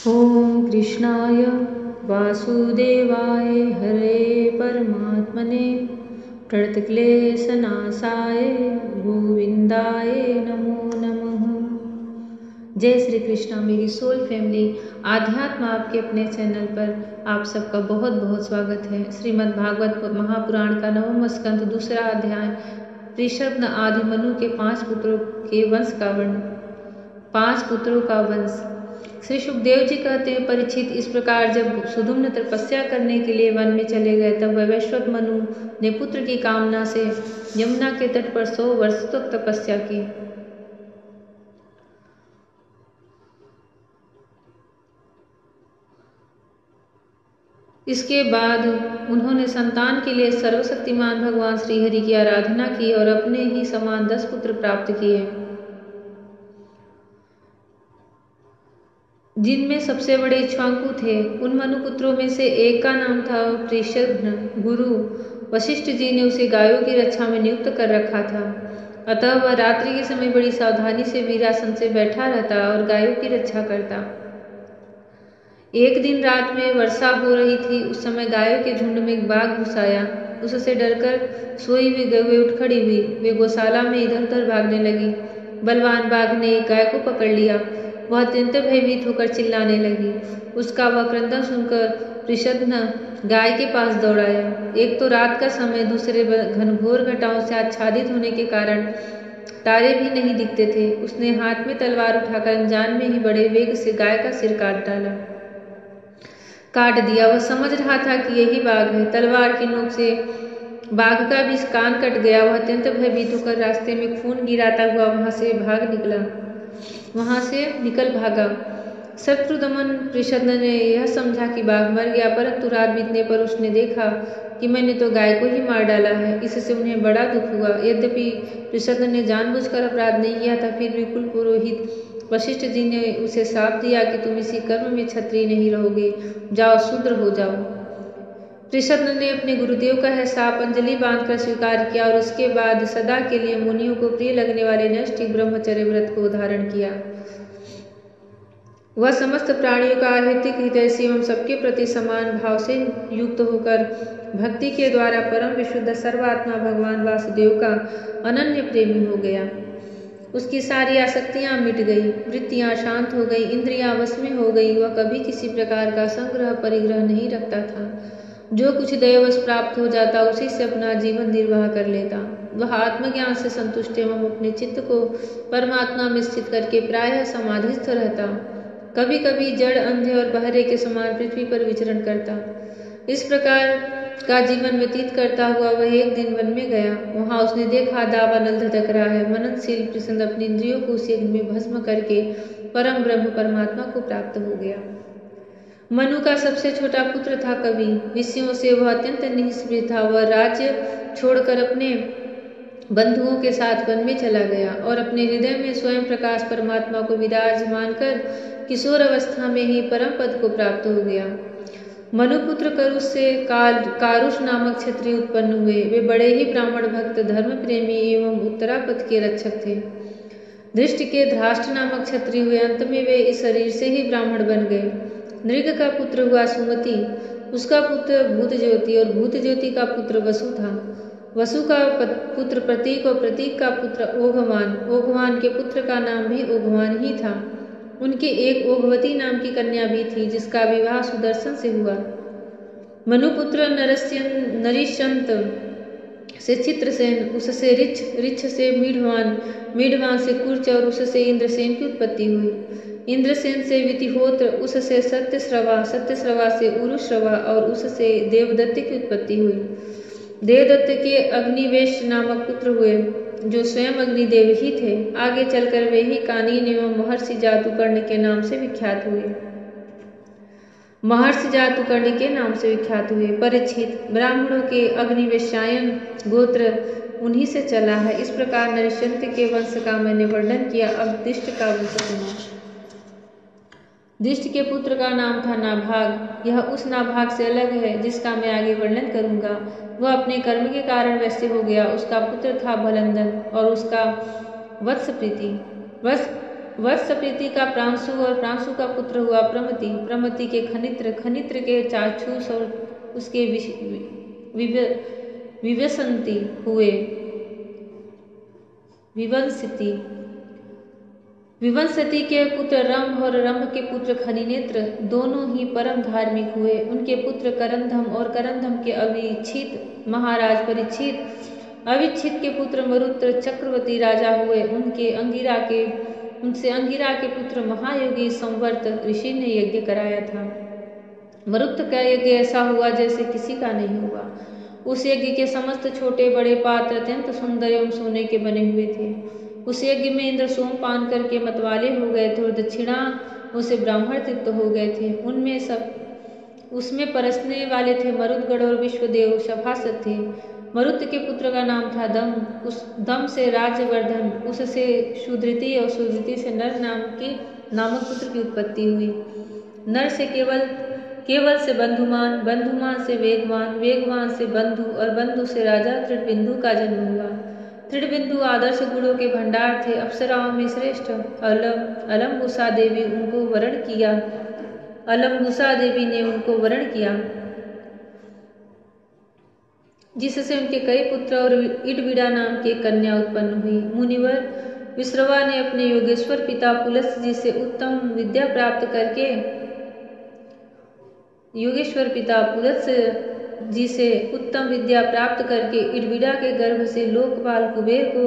ओम कृष्णाय वासुदेवाय हरे परमात्मने प्रणतक्लेशनाशाय गोविंदाय नमो नमः। जय श्री कृष्णा। मेरी सोल फैमिली आध्यात्म आपके अपने चैनल पर आप सबका बहुत बहुत स्वागत है। श्रीमद् भागवत महापुराण का 9वां स्कंध दूसरा अध्याय ऋषभ आदि मनु के 5 पुत्रों के वंश का वर्णन। 5 पुत्रों का वंश। श्री सुखदेव जी कहते हैं, परीक्षित, इस प्रकार जब सुधुम्न तपस्या करने के लिए वन में चले गए तब वैवस्वत मनु ने पुत्र की कामना से यमुना के तट पर 100 वर्ष तक तपस्या की। इसके बाद उन्होंने संतान के लिए सर्वशक्तिमान भगवान श्रीहरि की आराधना की और अपने ही समान 10 पुत्र प्राप्त किए, जिनमें सबसे बड़े इक्ष्वाकु थे। उन मनुपुत्रों में से एक का नाम था पृषद्न। गुरु वशिष्ठ जी ने उसे गायों की रक्षा में नियुक्त कर रखा था, अतः वह रात्रि के समय बड़ी सावधानी से वीरासन से बैठा रहता और गायों की रक्षा करता। एक दिन रात में वर्षा हो रही थी। उस समय गायों के झुंड में एक बाघ घुस आया। उससे डरकर सोई हुई गौएं उठ खड़ी हुई। वे गौशाला में इधर उधर भागने लगी। बलवान बाघ ने एक गाय को पकड़ लिया। वह अत्यंत भयभीत होकर चिल्लाने लगी। उसका वह क्रंदन सुनकर पृषद्न गाय के पास दौड़ाया। एक तो रात का समय, दूसरे घनघोर घटाओं से आच्छादित होने के कारण तारे भी नहीं दिखते थे। उसने हाथ में तलवार उठाकर अनजान में ही बड़े वेग से गाय का सिर काट दिया। वह समझ रहा था कि यही बाघ है। तलवार की नोक से बाघ का भी कान कट गया। वह अत्यंत भयभीत होकर रास्ते में खून गिराता हुआ वहां से निकल भागा। शत्रुदमन पृषद्न ने यह समझा कि बाघ मर गया, परंतु रात बीतने पर उसने देखा कि मैंने तो गाय को ही मार डाला है। इससे उन्हें बड़ा दुख हुआ। यद्यपि पृषद्न ने जानबूझकर अपराध नहीं किया था, फिर भी कुल पुरोहित वशिष्ठ जी ने उसे श्राप दिया कि तुम इसी कर्म में क्षत्रिय नहीं रहोगे, जाओ शूद्र हो जाओ। पृषद्न ने अपने गुरुदेव का यह श्राप अंजलि बांधकर स्वीकार किया और उसके बाद सदा के लिए मुनियों को प्रिय लगने वाले नैष्ठिक ब्रह्मचर्य व्रत को धारण किया। वह समस्त प्राणियों का अहैतिक हृदय से एवं सबके प्रति समान भाव से युक्त होकर भक्ति के द्वारा परम विशुद्ध सर्वात्मा भगवान वासुदेव का अनन्य प्रेमी हो गया। उसकी सारी आसक्तियां मिट गई, वृत्तियां शांत हो गई, इंद्रियां वश में हो गई। वह कभी किसी प्रकार का संग्रह परिग्रह नहीं रखता था। जो कुछ दैवश प्राप्त हो जाता उसी से अपना जीवन निर्वाह कर लेता। वह आत्मज्ञान से संतुष्ट एवं अपने चित्त को परमात्मा में स्थित करके प्रायः समाधिस्थ रहता। कभी कभी जड़, अंधे और बहरे के समान पृथ्वी पर विचरण करता। इस प्रकार का जीवन व्यतीत करता हुआ वह एक दिन वन में गया। वहां उसने देखा दावानल धधक रहा है। मननशील प्रसन्न अपनी इंद्रियों को उसी अग्नि में भस्म करके परम ब्रह्म परमात्मा को प्राप्त हो गया। मनु का सबसे छोटा पुत्र था कवि। विषयों से वह अत्यंत निस्पृह था। वह राज्य छोड़कर अपने बंधुओं के साथ वन में चला गया और अपने हृदय में स्वयं प्रकाश परमात्मा को विराजमान कर किशोर अवस्था में ही परम पद को प्राप्त हो गया। मनुपुत्र करुष से कारुष नामक क्षत्रिय उत्पन्न हुए। वे बड़े ही ब्राह्मण भक्त, धर्म प्रेमी एवं उत्तरापथ के रक्षक थे। धृष्ट के धराष्ट्र नामक क्षत्रिय हुए। अंत में वे इस शरीर से ही ब्राह्मण बन गए। नृग का पुत्र हुआ सुमति, उसका पुत्र भूतज्योति और भूतज्योति का पुत्र वसु था। वसु का पुत्र प्रतीक और प्रतीक का पुत्र ओघवान। ओघवान के पुत्र का नाम भी ओघवान ही था। उनकी एक ओघवती नाम की कन्या भी थी, जिसका विवाह सुदर्शन से हुआ। मनुपुत्र नरिशंत से चित्रसेन, उससे रिच्छ से मीढ़वान, मीढ़वान से कुर्च और उससे इंद्रसेन की उत्पत्ति हुई। इंद्रसेन से वितिहोत्र, उससे सत्यश्रवा, सत्यश्रवा से उरुश्रवा और उससे देवदत्त की उत्पत्ति हुई। देवदत्त के अग्निवेश नामक पुत्र हुए, जो स्वयं अग्निदेव ही थे। आगे चलकर वे ही कानीन एवं महर्षि जातुकर्ण के नाम से विख्यात हुए। परीक्षित, ब्राह्मणों के अग्निवेशायन गोत्र उन्हीं से चला है। इस प्रकार नरिशंत के वंश का मैंने वर्णन किया। अब दिष्ट का वंश सुनो। दिष्ट के पुत्र का नाम था नाभाग। यह उस नाभाग से अलग है जिसका मैं आगे वर्णन करूंगा। वह अपने कर्म के कारण वैश्य हो गया। उसका पुत्र था भलंदन और उसका वत्स वत्स प्रीति का प्रांशु और प्रांशु का पुत्र हुआ प्रमति, प्रमति के खनित्र, खनित्र के चाक्षुष और उसके विवसंती हुए विवंसिति, विवंसती के पुत्र रंभ और रंभ के पुत्र खनिनेत्र दोनों ही परम धार्मिक हुए। उनके पुत्र करंधम और करंधम के अविच्छित महाराज परीक्षित, अविच्छित के पुत्र मरुत्र चक्रवर्ती राजा हुए। उनसे अंगिरा के पुत्र महायोगी संवर्त ऋषि ने यज्ञ कराया था। मरुत का यज्ञ ऐसा हुआ जैसे किसी का नहीं हुआ। उस यज्ञ के समस्त छोटे बड़े पात्र अत्यंत सुंदर एवं सोने के बने हुए थे। उस यज्ञ में इंद्र सोमपान करके मतवाले हो गए थे और दक्षिणा उसे ब्राह्मण तृप्त हो गए थे। उसमें परसने वाले थे मरुदगढ़ और विश्वदेव सभासद थे। मरुत के पुत्र का नाम था दम। उस दम से राज्यवर्धन, उससे सुधृति और सुधृति से नर नामक पुत्र की उत्पत्ति हुई। नर से केवल से बंधुमान, बंधुमान से वेगवान, वेगवान से बंधु और बंधु से राजा तृणबिंदु का जन्म हुआ। तृणबिंदु आदर्श गुणों के भंडार थे, अप्सराओं में श्रेष्ठ। अलम्बुसा देवी ने उनको वरण किया, जिससे उनके कई पुत्र और इडविडा नाम की कन्या उत्पन्न हुई। मुनिवर विश्रवा ने अपने योगेश्वर पिता पुलस्त्य जी से उत्तम विद्या प्राप्त करके इडविडा के गर्भ से लोकपाल कुबेर को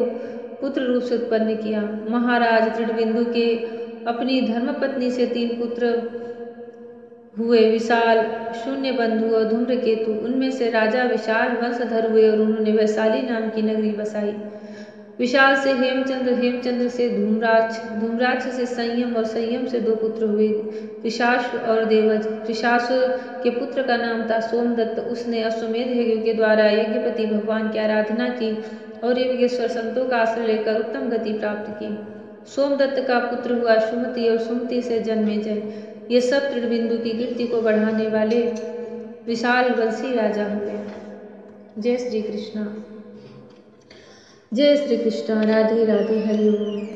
पुत्र रूप से उत्पन्न किया। महाराज तृणबिंदु के अपनी धर्मपत्नी से 3 पुत्र हुए, विशाल, शून्य बंधु और धूम्रकेतु। उनमें से राजा विशाल वंशधर हुए और उन्होंने वैशाली नाम की नगरी बसाई। विशाल से हेमचंद्र, हेमचंद्र से धूम्राक्ष, धूम्राक्ष से संयम और संयम से 2 पुत्र हुए, त्रिशाश्व और देवज। त्रिशाश्व के पुत्र का नाम था सोमदत्त। उसने अश्वमेध यज्ञ के द्वारा यज्ञपति भगवान की आराधना की और योगेश्वर संतों का आश्रय लेकर उत्तम गति प्राप्त की। सोमदत्त का पुत्र हुआ सुमति और सुमति से जन्मेजय। ये सब तृणबिंदु की कीर्ति को बढ़ाने वाले विशाल वंशी राजा हुए। जय श्री कृष्ण, जय श्री कृष्ण। राधे राधे, हरि ओम।